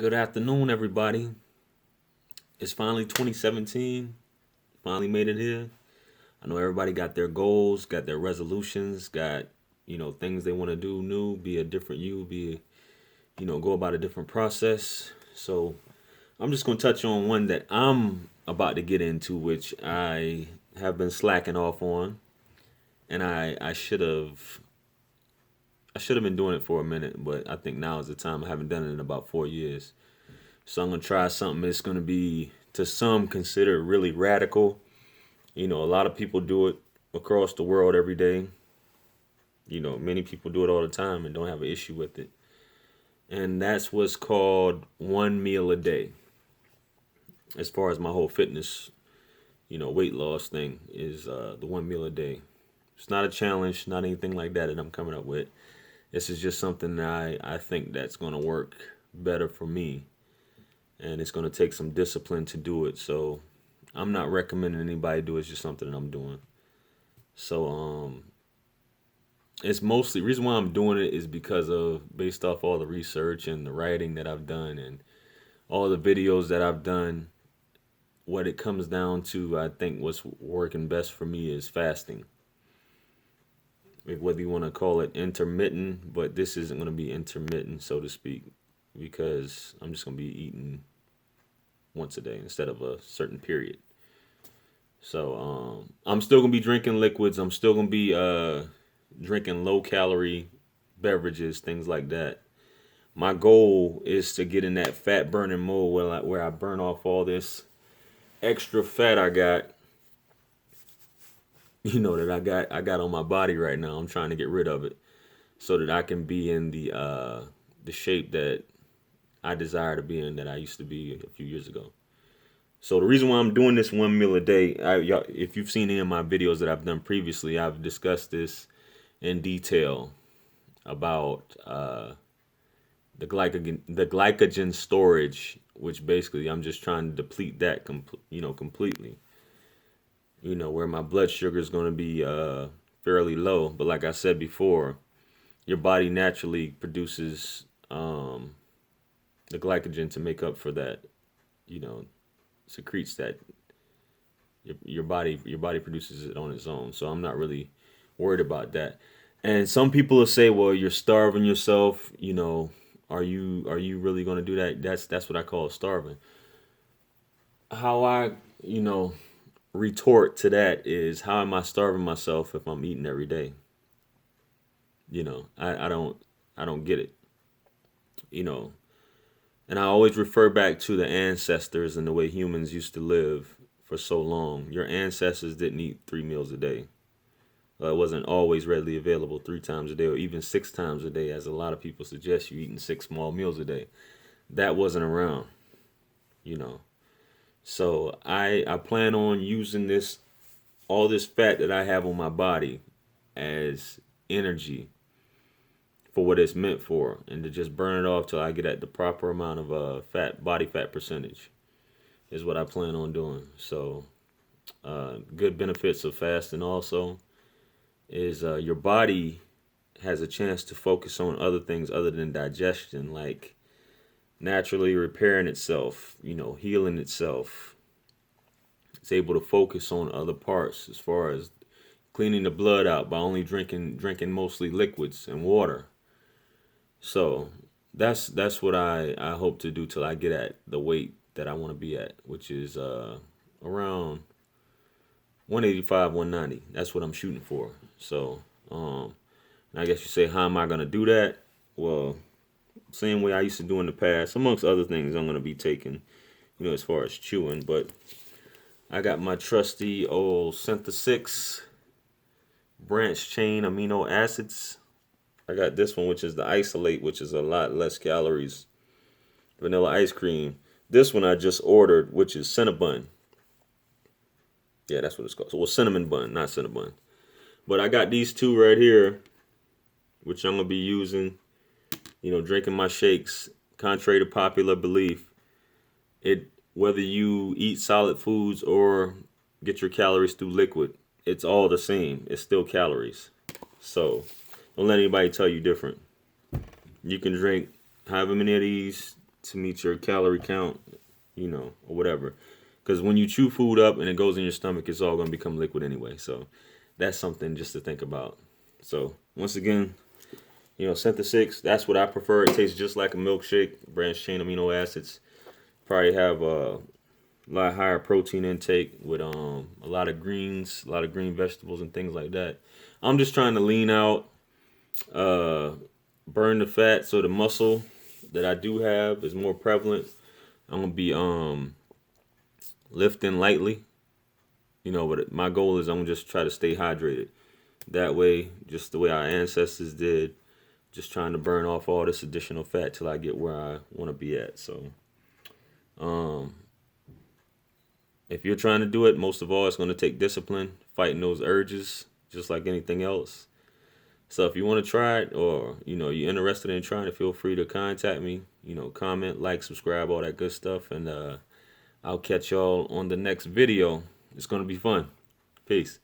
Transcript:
Good afternoon, everybody. It's finally 2017. Finally made it here. I know everybody got their goals, got their resolutions, got, things they want to do new, be a different you, go about a different process. So I'm just going to touch on one that I'm about to get into, which I have been slacking off on. And I should have been doing it for a minute, but I think now is the time. I haven't done it in about 4 years. So I'm gonna try something that's gonna be to some considered really radical. A lot of people do it across the world every day. Many people do it all the time and don't have an issue with it. And that's what's called one meal a day. As far as my whole fitness, weight loss thing is the one meal a day. It's not a challenge, not anything like that I'm coming up with. This is just something that I think that's gonna work better for me, and it's going to take some discipline to do it. So I'm not recommending anybody do it. It's just something that I'm doing. So it's mostly reason why I'm doing it is because of based off all the research and the writing that I've done and all the videos that I've done. What it comes down to, I think what's working best for me is fasting. Whether you want to call it intermittent, but this isn't going to be intermittent, so to speak, because I'm just going to be eating once a day instead of a certain period. So I'm still gonna be drinking liquids. I'm still gonna be drinking low calorie beverages, things like that. My goal is to get in that fat burning mode where I burn off all this extra fat I got. That I got on my body right now. I'm trying to get rid of it so that I can be in the shape that I desire to be in, that I used to be a few years ago. So the reason why I'm doing this one meal a day, if you've seen any of my videos that I've done previously, I've discussed this in detail about the glycogen storage, which basically I'm just trying to deplete that completely. Where my blood sugar is going to be fairly low, but like I said before, your body naturally produces the glycogen to make up for that. Secretes that your body produces it on its own. So I'm not really worried about that. And some people will say, well, you're starving yourself. Are you really going to do that? That's what I call starving. How I retort to that is, how am I starving myself if I'm eating every day? I don't get it. you know and I always refer back to the ancestors and the way humans used to live for so long. Your ancestors didn't eat 3 meals a day. It wasn't always readily available 3 times a day or even 6 times a day, as a lot of people suggest you eating 6 small meals a day. That wasn't around, you know. So I plan on using all this fat that I have on my body as energy for what it's meant for, and to just burn it off till I get at the proper amount of body fat percentage is what I plan on doing. So good benefits of fasting also is your body has a chance to focus on other things other than digestion, like naturally repairing itself, healing itself. It's able to focus on other parts as far as cleaning the blood out by only drinking mostly liquids and water. So that's what I hope to do till I get at the weight that I want to be at, which is around 185, 190. That's what I'm shooting for. So I guess you say, how am I gonna do that? Well, same way I used to do in the past, amongst other things I'm gonna be taking, as far as chewing. But I got my trusty old Syntha 6 branch chain amino acids. I got this one, which is the isolate, which is a lot less calories. Vanilla ice cream. This one I just ordered, which is Cinnabon. Yeah, that's what it's called. So, cinnamon bun, not Cinnabon. But I got these two right here, which I'm going to be using, drinking my shakes. Contrary to popular belief, whether you eat solid foods or get your calories through liquid, it's all the same. It's still calories. So don't let anybody tell you different. You can drink however many of these to meet your calorie count, or whatever. Because when you chew food up and it goes in your stomach, it's all going to become liquid anyway. So that's something just to think about. So once again, Syntha 6, that's what I prefer. It tastes just like a milkshake, branched chain amino acids. Probably have a lot higher protein intake with a lot of greens, a lot of green vegetables and things like that. I'm just trying to lean out, burn the fat so the muscle that I do have is more prevalent. I'm gonna be lifting lightly, but my goal is I'm gonna just try to stay hydrated. That way, just the way our ancestors did, just trying to burn off all this additional fat till I get where I want to be at. So, if you're trying to do it, most of all, it's going to take discipline, fighting those urges, just like anything else. So if you want to try it, or you're interested in trying it, feel free to contact me. Comment, like, subscribe, all that good stuff, and I'll catch y'all on the next video. It's going to be fun. Peace.